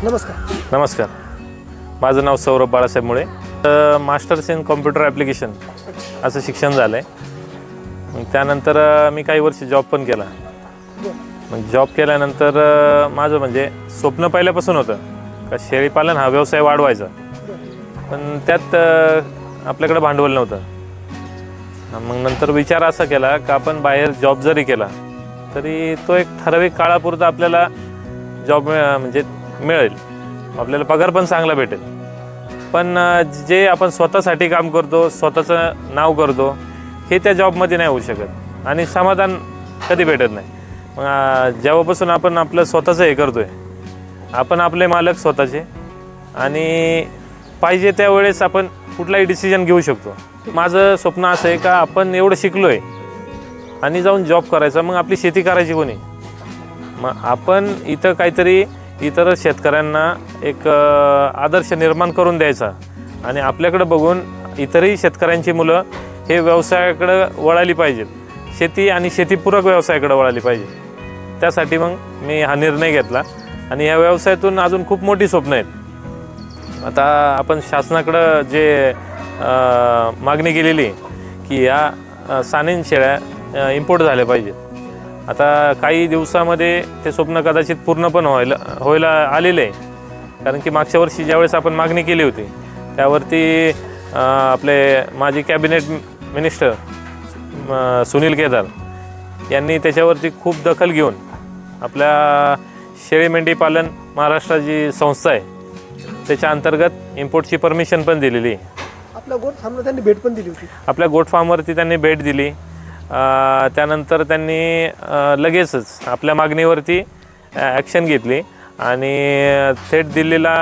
नमस्कार. नमस्कार. माझं नाव सौरभ बाळासाहेब मुळे. मास्टर्स इन कॉम्प्युटर ॲप्लिकेशन असं शिक्षण झालं आहे. मग त्यानंतर मी काही वर्ष जॉब पण केला. मग जॉब केल्यानंतर माझं म्हणजे स्वप्न पहिल्यापासून होतं का शेळीपालन हा व्यवसाय वाढवायचा, पण त्यात आपल्याकडे भांडवल नव्हतं. मग नंतर विचार असा केला का आपण बाहेर जॉब जरी केला तरी तो एक ठराविक काळापुरता आपल्याला जॉब म्हणजे मिळेल, आपल्याला पगार पण चांगला भेटेल. पण जे आपण स्वतःसाठी काम करतो, स्वतःचं नाव करतो, हे त्या जॉबमध्ये नाही होऊ शकत आणि समाधान कधी भेटत नाही. मग जेव्हापासून आपण आपलं स्वतःचं हे करतो आहे, आपण आपले मालक स्वतःचे आणि पाहिजे त्यावेळेस आपण कुठलाही डिसिजन घेऊ शकतो. माझं स्वप्न असं आहे का आपण एवढं शिकलो आहे आणि जाऊन जॉब करायचा, मग आपली शेती करायची कोणी. मग आपण इथं काहीतरी इतर शेतकऱ्यांना एक आदर्श निर्माण करून द्यायचा आणि आपल्याकडे बघून इतरही शेतकऱ्यांची मुलं हे व्यवसायाकडे वळाली पाहिजेत, शेती आणि शेतीपूरक व्यवसायाकडे वळाली पाहिजे. त्यासाठी मग मी हा निर्णय घेतला आणि या व्यवसायातून अजून खूप मोठी स्वप्न आहेत. आता आपण शासनाकडं जे मागणी केलेली की या सानेन शेळ्या इम्पोर्ट झाल्या पाहिजेत. आता काही दिवसामध्ये ते स्वप्न कदाचित पूर्ण पण व्हायला आलेलं आहे. कारण की मागच्या वर्षी ज्यावेळेस आपण मागणी केली होती त्यावरती आपले माजी कॅबिनेट मिनिस्टर सुनील केदार यांनी त्याच्यावरती खूप दखल घेऊन आपल्या शेळी मेंढी पालन महाराष्ट्र जी संस्था आहे त्याच्या अंतर्गत इम्पोर्टची परमिशन पण दिलेली आहे. आपल्या गोट फार्मला त्यांनी भेट पण दिली होती. आपल्या गोट फार्मवरती त्यांनी भेट दिली. त्यानंतर त्यांनी लगेचच आपल्या मागणीवरती ॲक्शन घेतली आणि थेट दिल्लीला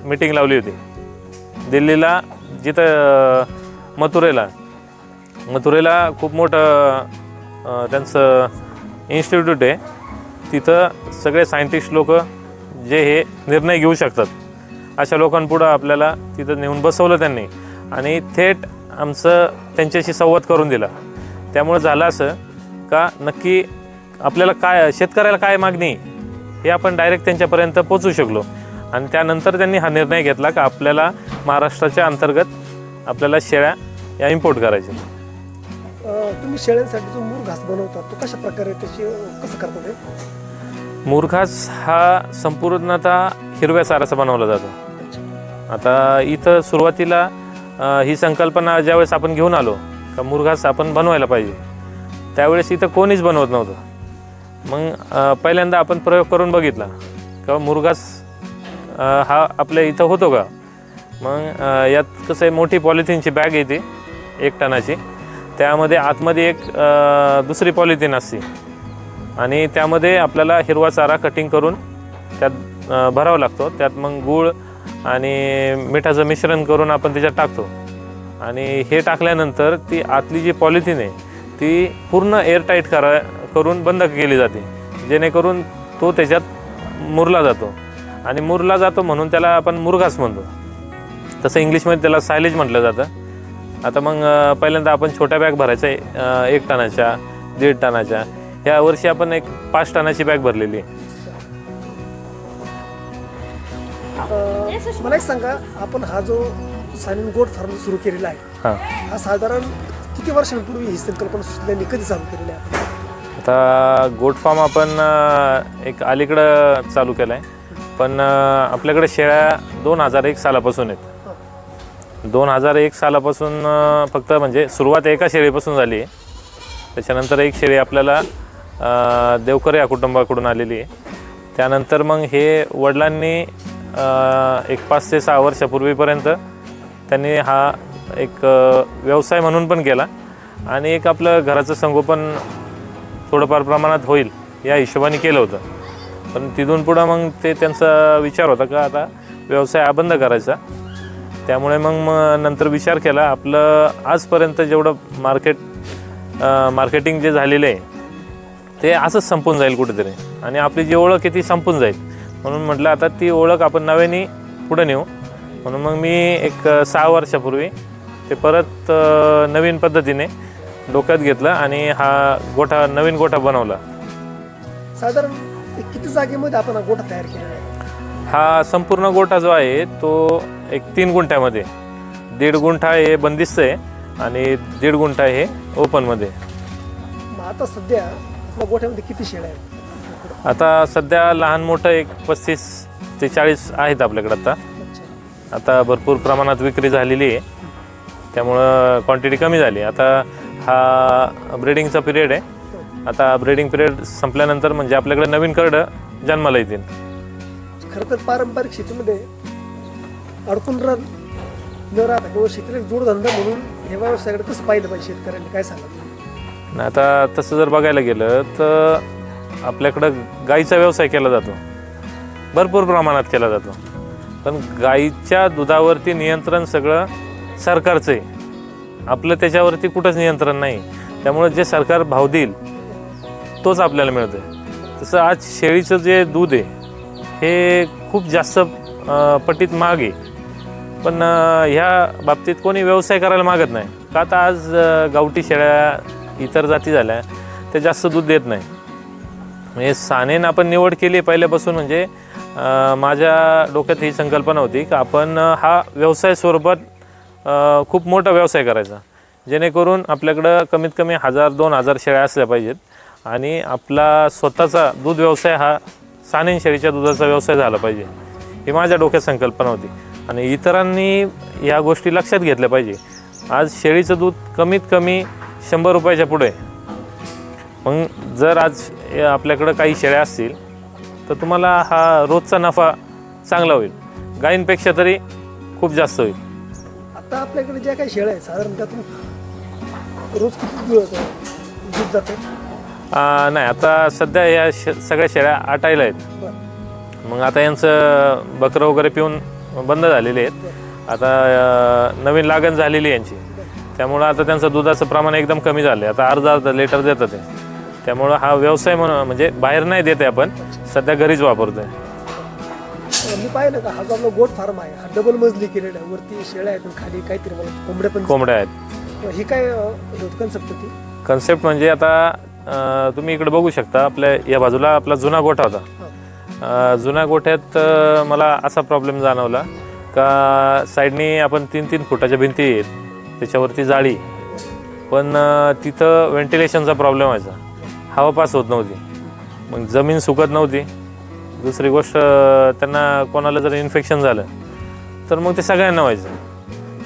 मीटिंग लावली होती. दिल्लीला जिथं मथुरेला खूप मोठं त्यांचं इन्स्टिट्यूट आहे, तिथं सगळे सायंटिस्ट लोक जे हे निर्णय घेऊ शकतात अशा लोकांपुढं आपल्याला तिथं नेऊन बसवलं त्यांनी आणि थेट आमचं त्यांच्याशी संवाद करून दिला. त्यामुळे झालं असं का नक्की आपल्याला काय शेतकऱ्याला काय मागणी हे आपण डायरेक्ट त्यांच्यापर्यंत पोचवू शकलो आणि त्यानंतर त्यांनी हा निर्णय घेतला का आपल्याला महाराष्ट्राच्या अंतर्गत आपल्याला शेळ्या या इम्पोर्ट करायच्या. तुम्ही शेळ्यांसाठी जो मुरघास बनवता तो कशा प्रकारे कसं करता? ते मुरघास हा संपूर्णतः हिरव्या चाऱ्याचा बनवला जातो. आता इथं सुरुवातीला ही संकल्पना ज्यावेळेस आपण घेऊन आलो का मुरघास आपण बनवायला पाहिजे, त्यावेळेस इथं कोणीच बनवत नव्हतं. मग पहिल्यांदा आपण प्रयोग करून बघितला का मुरघास हा आपल्या इथं होतो का. मग यात कसं आहे, मोठी पॉलिथिनची बॅग येते 1 टनाची, त्यामध्ये आतमध्ये एक दुसरी पॉलिथिन असते आणि त्यामध्ये आपल्याला हिरवा चारा कटिंग करून त्यात भरावा लागतो. त्यात मग गूळ आणि मिठाचं मिश्रण करून आपण त्याच्यात टाकतो आणि हे टाकल्यानंतर ती आतली जी पॉलिथिन आहे ती पूर्ण एअरटाईट करून बंद केली जाते, जेणेकरून तो त्याच्यात मुरला जातो आणि मुरला जातो म्हणून त्याला आपण मुरघास म्हणतो. तसं इंग्लिशमध्ये त्याला सायलेज म्हटलं जातं. आता मग पहिल्यांदा आपण छोट्या बॅग भरायच्या 1 टनाच्या 1.5 टनाच्या. ह्या वर्षी आपण एक 5 टनाची बॅग भरलेली आहे. मला एक सांगा, आपण हा जो सानेन गोट फार्म सुरू केलेला आहे हा साधारण किती वर्षांपूर्वी ही संकल्पना सुचल्याने कधी चालू केलेली आहे? आता गोट फार्म आपण एक अलीकडं चालू केला आहे, पण आपल्याकडे शेळ्या 2001 सालापासून आहेत. 2001 सालापासून फक्त म्हणजे सुरुवात एका शेळीपासून झाली आहे. त्याच्यानंतर एक शेळी आपल्याला देवकर या कुटुंबाकडून आलेली आहे. त्यानंतर मग हे वडिलांनी एक 5 ते 6 वर्षापूर्वीपर्यंत त्यांनी हा एक व्यवसाय म्हणून पण केला आणि एक आपलं घराचं संगोपन थोडंफार प्रमाणात होईल या हिशोबाने केलं होतं. पण तिथून पुढं मग ते त्यांचा विचार होता का आता व्यवसाय बंद करायचा. त्यामुळे मग नंतर विचार केला आपलं आजपर्यंत जेवढं मार्केटिंग जे झालेलं आहे ते असंच संपून जाईल कुठेतरी आणि आपली जी ओळख आहे ती संपून जाईल. म्हणून म्हटलं आता ती ओळख आपण नव्याने पुढे नेऊ. म्हणून मग मी एक 6 वर्षापूर्वी ते परत नवीन पद्धतीने डोक्यात घेतलं आणि हा नवीन गोठा बनवला. साधारण किती जागेमध्ये आपण गोठा तयार केलेला आहे? हा संपूर्ण गोठा जो आहे तो एक 3 गुंठ्यामध्ये, 1.5 गुंठा हे बंदिस्त आहे आणि 1.5 गुंठा हे ओपनमध्ये. आता सध्या आपल्या गोठ्यामध्ये किती शेळ्या आहेत? आता सध्या लहान मोठं एक 35 ते 40 आहेत आपल्याकडे. आता भरपूर प्रमाणात विक्री झालेली आहे, त्यामुळं क्वांटिटी कमी झाली. आता हा ब्रीडिंगचा पिरियड आहे. आता ब्रीडिंग पिरियड संपल्यानंतर म्हणजे आपल्याकडे नवीन करडं जन्माला येतील. खरं तर पारंपरिक शेतीमध्ये अडकून न राहता किंवा शेतीला जोडधंदा म्हणून हे व्यवसायाकडे कसं पाहिलं पाहिजे शेतकऱ्यांनी, काय सांगा? आता तसं जर बघायला गेलं तर आपल्याकडं गाईचा व्यवसाय केला जातो, भरपूर प्रमाणात केला जातो. पण गाईच्या दुधावरती नियंत्रण सगळं सरकारचं आहे, आपलं त्याच्यावरती कुठंच नियंत्रण नाही. त्यामुळे जे सरकार भाव देईल तोच आपल्याला मिळतो. तसं आज शेळीचं जे दूध आहे हे खूप जास्त पटीत महाग आहे. पण ह्या बाबतीत कोणी व्यवसाय करायला मागत नाही का? आता आज गावठी शेळ्या इतर जाती झाल्या ते जास्त दूध देत नाही. म्हणजे सानेन आपण निवड केली पहिल्यापासून. म्हणजे माझ्या डोक्यात ही संकल्पना होती की आपण हा व्यवसाय स्वरूपात खूप मोठा व्यवसाय करायचा, जेणेकरून आपल्याकडं कमीत कमी 1000-2000 शेळ्या असल्या पाहिजेत आणि आपला स्वतःचा दूध व्यवसाय हा सानेन शेळीच्या दुधाचा व्यवसाय झाला पाहिजे, ही माझ्या डोक्यात संकल्पना होती. आणि इतरांनी ह्या गोष्टी लक्षात घेतल्या पाहिजे. आज शेळीचं दूध कमीत कमी 100 रुपयाच्या पुढे. मग जर आज आपल्याकडं काही शेळ्या असतील तर तुम्हाला हा रोजचा नफा चांगला होईल, गायींपेक्षा तरी खूप जास्त होईल. आता आपल्याकडे ज्या काही शेळ्या आहेत साधारण त्यातून रोज किती दूध जातं? नाही, आता सध्या या सगळ्या शेळ्या आटायला आहेत. मग आता यांचं बकरं वगैरे पिऊन बंद झालेले आहेत. आता नवीन लागण झालेली यांची, त्यामुळं आता त्यांचं दुधाचं प्रमाण एकदम कमी झालं आहे. आता अर्धा लिटर देतात ते. त्यामुळं हा व्यवसाय म्हणून म्हणजे बाहेर नाही देते, आपण सध्या घरीच वापरतो आहे. मी पाहिलं का हा जो आपला गोट फार्म आहे हा डबल मजली केलेला आहे, वरती शेळ्या आहेत खाली काहीतरी कोंबड्या आहेत. ही काय कन्सेप्ट होती? कन्सेप्ट म्हणजे आता तुम्ही इकडे बघू शकता, आपल्या या बाजूला आपला जुना गोठा होता. जुन्या गोठ्यात मला असा प्रॉब्लेम जाणवला का साईडनी आपण 3-3 फुटाच्या भिंती आहेत, त्याच्यावरती जाळी, पण तिथं व्हेंटिलेशनचा प्रॉब्लेम व्हायचा, हवा पास होत नव्हती, मग जमीन सुकत नव्हती. दुसरी गोष्ट त्यांना कोणाला जर इन्फेक्शन झालं तर मग ते सगळ्यांना व्हायचं.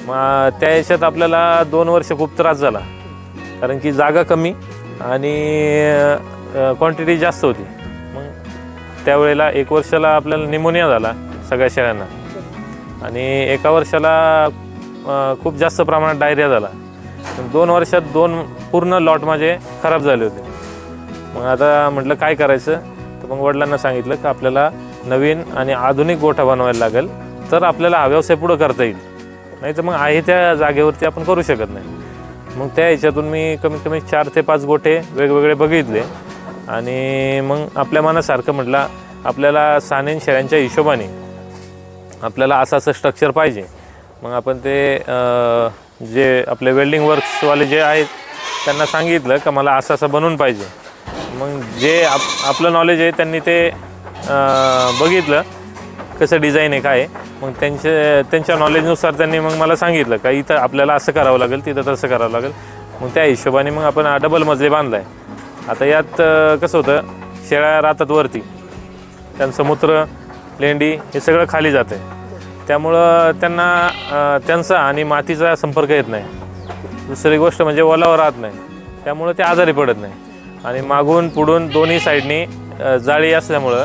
मग त्या याच्यात आपल्याला 2 वर्ष खूप त्रास झाला, कारण की जागा कमी आणि क्वांटिटी जास्त होती. मग त्यावेळेला 1 वर्षाला आपल्याला निमोनिया झाला सगळ्या शेळ्यांना आणि 1 वर्षाला खूप जास्त प्रमाणात डायरिया झाला. 2 वर्षात 2 पूर्ण लॉट माझे खराब झाले होते. मग आता म्हटलं काय करायचं, तर मग वडिलांना सांगितलं की आपल्याला नवीन आणि आधुनिक गोठा बनवायला लागेल, तर आपल्याला हा व्यवसाय पुढं करता येईल, नाही तर मग आहे त्या जागेवरती आपण करू शकत नाही. मग त्या ह्याच्यातून मी कमीत कमी 4 ते 5 गोठे वेगवेगळे बघितले आणि मग आपल्या मनासारखं म्हटलं आपल्याला सानेन शेळ्यांच्या हिशोबाने आपल्याला असं स्ट्रक्चर पाहिजे. मग आपण ते जे आपले वेल्डिंग वर्क्सवाले जे आहेत त्यांना सांगितलं का मला असं बनवून पाहिजे. मग जे आपलं नॉलेज आहे त्यांनी ते बघितलं कसं डिझाईन आहे काय. मग त्यांच्या नॉलेजनुसार त्यांनी मग मला सांगितलं का इथं आपल्याला असं करावं लागेल, तिथं तसं करावं लागेल. मग त्या हिशोबाने मग आपण डबल मजले बांधला आहे. आता यात कसं होतं, शेळ्या राहतात वरती, त्यांचं मूत्र लेंडी हे सगळं खाली जातं आहे, त्यामुळं त्यांना त्यांचा आणि मातीचा संपर्क येत नाही. दुसरी गोष्ट म्हणजे ओलावा राहत नाही, त्यामुळं ते आजारी पडत नाही. आणि मागून पुढून दोन्ही साईडनी जाळी असल्यामुळं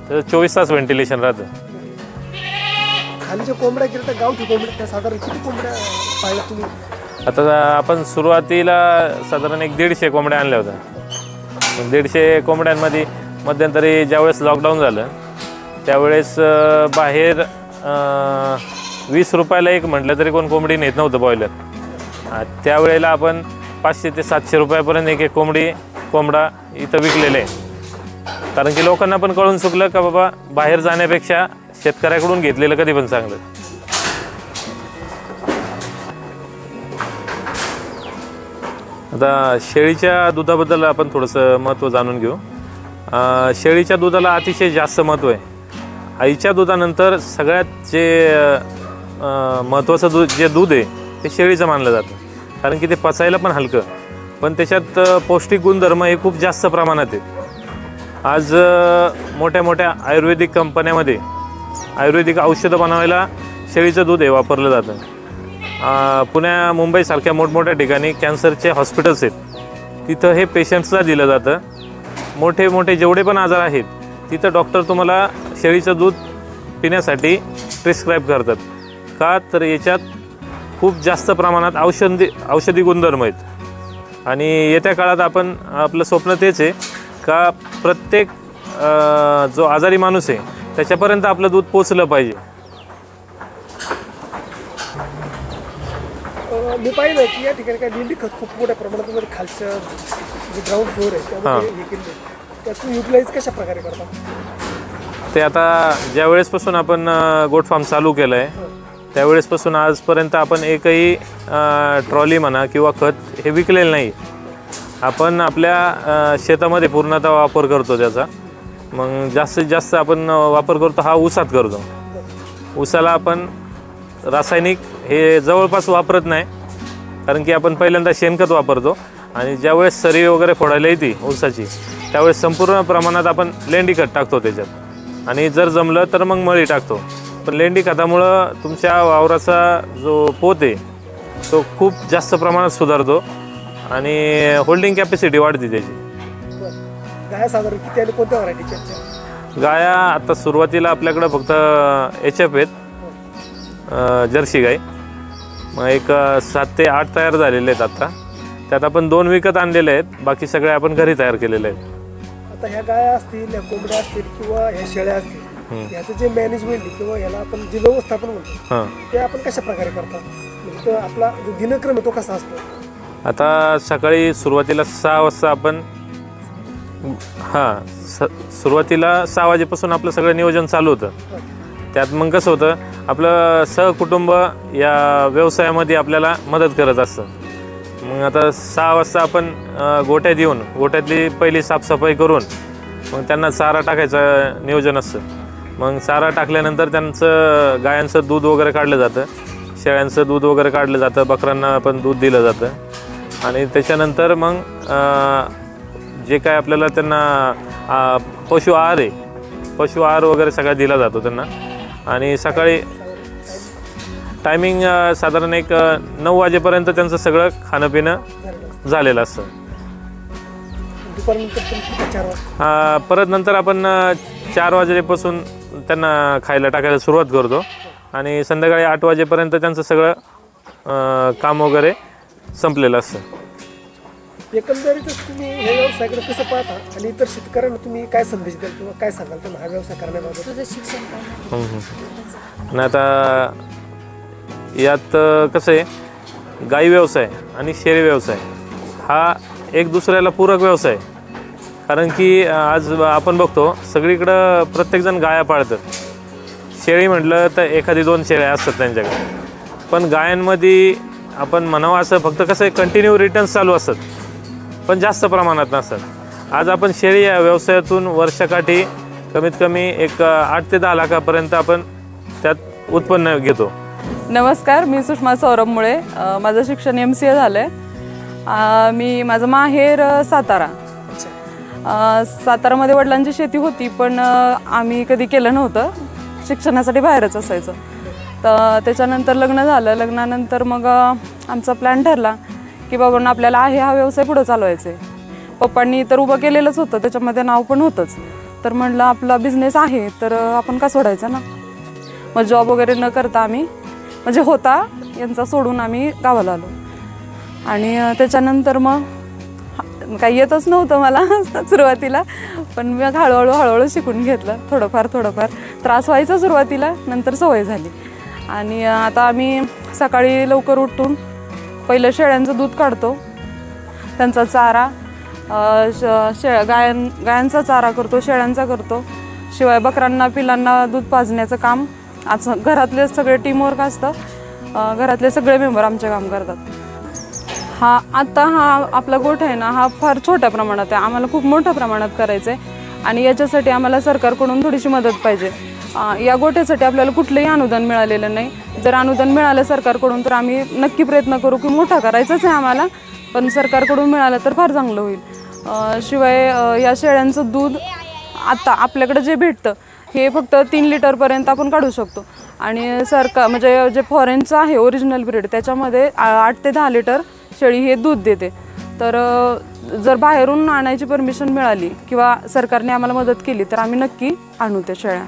त्याचं 24 तास व्हेंटिलेशन राहतं. खालीच्या कोंबड्या केल्या तर गावठी कोंबड्या त्या साधारण किती कोंबड्या पाहिल्या तुम्ही? आता आपण सुरुवातीला साधारण 150 कोंबड्या आणल्या होत्या. 150 कोंबड्यांमध्ये मध्यंतरी ज्यावेळेस लॉकडाऊन झालं त्यावेळेस बाहेर 20 रुपयाला एक म्हटलं तरी कोण कोंबडी नेत नव्हतं बॉयलर. त्यावेळेला आपण 500 ते 700 रुपयापर्यंत एक कोंबडा इथं विकलेले आहे. कारण की लोकांना पण कळून चुकलं का बाबा बाहेर जाण्यापेक्षा शेतकऱ्याकडून घेतलेलं कधी पण चांगलं. आता शेळीच्या दुधाबद्दल आपण थोडंसं महत्त्व जाणून घेऊ. शेळीच्या दुधाला अतिशय जास्त महत्त्व आहे आईच्या दुधानंतर सगळ्यात जे महत्त्वाचं जे दूध आहे ते शेळीचं मानलं जातं, कारण की ते पचायला पण हलकं, पण त्याच्यात पौष्टिक गुणधर्म हे खूप जास्त प्रमाणात आहेत. आज मोठ्या मोठ्या आयुर्वेदिक कंपन्यामध्ये आयुर्वेदिक औषधं बनवायला शेळीचं दूध हे वापरलं जातं. पुण्या मुंबईसारख्या मोठमोठ्या ठिकाणी कॅन्सरचे हॉस्पिटल्स आहेत, तिथं हे पेशंट्सला दिलं जातं. मोठे मोठे जेवढे पण आजार आहेत तिथं डॉक्टर तुम्हाला शेळीचं दूध पिण्यासाठी प्रिस्क्राईब करतात. का तर याच्यात खूप जास्त प्रमाणात औषधी गुणधर्म आहेत. आणि येत्या काळात आपण आपलं स्वप्न तेच आहे का प्रत्येक जो आजारी माणूस आहे त्याच्यापर्यंत आपलं दूध पोचलं पाहिजे. मी पाहिलं की या ठिकाणी काय लेंडी खत खूप मोठ्या प्रमाणात खालचं जे ग्राउंड फ्लोअर आहे त्यामध्ये हे केले, त्यातून युटिलाइज कशा प्रकारे करतात ते? आता ज्या वेळेसपासून आपण गोट फार्म चालू केलं आहे त्यावेळेसपासून आजपर्यंत आपण एकही ट्रॉली म्हणा किंवा खत हे विकलेलं नाही. आपण आपल्या शेतामध्ये पूर्णतः वापर करतो त्याचा. मग जास्तीत जास्त आपण वापर करतो हा ऊसात करतो. ऊसाला आपण रासायनिक हे जवळपास वापरत नाही, कारण की आपण पहिल्यांदा शेणखत वापरतो आणि ज्यावेळेस सरी वगैरे फोडायला येते ऊसाची त्यावेळेस संपूर्ण प्रमाणात आपण लेंडी खत टाकतो त्याच्यात, आणि जर जमलं तर मग मळी टाकतो. पण लेंडी खतामुळं तुमच्या वावराचा जो पोत आहे तो खूप जास्त प्रमाणात सुधारतो आणि होल्डिंग कॅपॅसिटी वाढते त्याची. गाया साधारण किती आणि कोणत्या व्हरायटीच्या? गाया आता सुरुवातीला आपल्याकडं फक्त HF आहेत, जर्सी गाय. मग एक 7 ते 8 तयार झालेले आहेत आता. त्यात आपण 2 विकत आणलेले आहेत, बाकी सगळे आपण घरी तयार केलेले आहेत. आता ह्या गाया असतील, या कोंबड्या असतील किंवा ह्या शेळ्या असतील, याचं जे मॅनेजमेंट किंवा याला आपण जे व्यवस्थापन म्हणतो ते आपण कशा प्रकारे करतात? म्हणजे तो आपला जो दिनक्रम आहे तो कसा असतो? आता सकाळी सुरुवातीला 6 वाजता आपण सुरुवातीला 6 वाजेपासून आपलं सगळं नियोजन चालू होतं. त्यात मग कसं होतं, आपलं सहकुटुंब या व्यवसायामध्ये आपल्याला मदत करत असतं. मग आता 6 वाजता आपण गोठ्यात येऊन गोठ्यातली पहिली साफसफाई करून मग त्यांना चारा टाकायचं नियोजन असतं. मग चारा टाकल्यानंतर त्यांचं गायांचं दूध वगैरे काढलं जातं, शेळ्यांचं दूध वगैरे काढलं जातं, बकरांना पण दूध दिलं जातं. आणि त्याच्यानंतर मग जे काय आपल्याला त्यांना पशु आहार आहे, पशु आहार वगैरे सगळा दिला जातो त्यांना. आणि सकाळी टायमिंग साधारण एक 9 वाजेपर्यंत त्यांचं सगळं खाणं पिणं झालेलं असतं. परत नंतर आपण 4 वाजेपासून त्यांना खायला टाकायला सुरुवात करतो आणि संध्याकाळी 8 वाजेपर्यंत त्यांचं सगळं काम वगैरे संपलेलं असतं. एकंदरीतच तुम्ही हे व्यवसायाकडे कसं पाहता आणि इतर शेतकऱ्यांना तुम्ही काय संदेश द्याल किंवा काय सांगाल त्यांना हा व्यवसाय करण्याबाबत? तुझं शिक्षण आणि आता यात कसं आहे, गाई व्यवसाय आणि शेळी व्यवसाय हा एक दुसऱ्याला पूरक व्यवसाय. कारण की आज आपण बघतो सगळीकडं प्रत्येकजण गाया पाळतात. शेळी म्हटलं तर एखादी 2 शेळ्या असतात त्यांच्याकडे, पण गायांमध्ये आपण म्हणावं असं फक्त कसं आहे, कंटिन्यू रिटर्न्स चालू असतात पण जास्त प्रमाणात नसतात. आज आपण शेळी या व्यवसायातून वर्षाकाठी कमीत कमी एक 8 ते 10 लाखापर्यंत आपण त्यात उत्पन्न घेतो. नमस्कार, मी सुषमा सौरभ मुळे. माझं शिक्षण MCA झालं आहे. माझं माहेर सातारा. सातारामध्ये वडिलांची शेती होती, पण आम्ही कधी केलं नव्हतं, शिक्षणासाठी बाहेरच असायचं. तर त्याच्यानंतर लग्न झालं. लग्नानंतर मग आमचा प्लॅन ठरला की बाबा आपल्याला हा व्यवसाय पुढं चालवायचा आहे. पप्पांनी तर उभं केलेलंच होतं, त्याच्यामध्ये नाव पण होतंच. तर म्हटलं आपला बिझनेस आहे तर आपण का सोडायचा ना. मग जॉब वगैरे न करता आम्ही म्हणजे होता यांचा सोडून आम्ही गावाला आलो. आणि त्याच्यानंतर मग काही येतच नव्हतं मला सुरुवातीला, पण मी हळूहळू शिकून घेतलं. थोडंफार त्रास व्हायचा सुरुवातीला, नंतर सवय झाली. आणि आता आम्ही सकाळी लवकर उठून पहिलं शेळ्यांचं दूध काढतो, त्यांचा चारा, गायांचा चारा करतो, शेळ्यांचा करतो. शिवाय बकरांना पिलांना दूध पाजण्याचं काम आज घरातले सगळे टीमवर्क असतं. घरातले सगळे मेंबर आमचे काम करतात. आता आपला गोठ आहे ना, हा फार छोट्या प्रमाणात आहे. आम्हाला खूप मोठ्या प्रमाणात करायचं आहे आणि याच्यासाठी आम्हाला सरकारकडून थोडीशी मदत पाहिजे. या गोठ्यासाठी आपल्याला कुठलंही अनुदान मिळालेलं नाही। जर अनुदान मिळालं सरकारकडून तर आम्ही नक्की प्रयत्न करू की मोठा करायचाच आहे आम्हाला, पण सरकारकडून मिळालं तर फार चांगलं होईल। शिवाय या शेळ्यांचं दूध आता आपल्याकडे जे भेटतं हे फक्त 3 लिटरपर्यंत आपण काढू शकतो आणि म्हणजे जे फॉरेनचं आहे ओरिजिनल ब्रीड त्याच्यामध्ये 8 ते 10 लिटर शेळी हे दूध देते। तर जर बाहेरून आणायची परमिशन मिळाली किंवा सरकारने आम्हाला मदत केली तर आम्ही नक्की आणू त्या शेळ्या।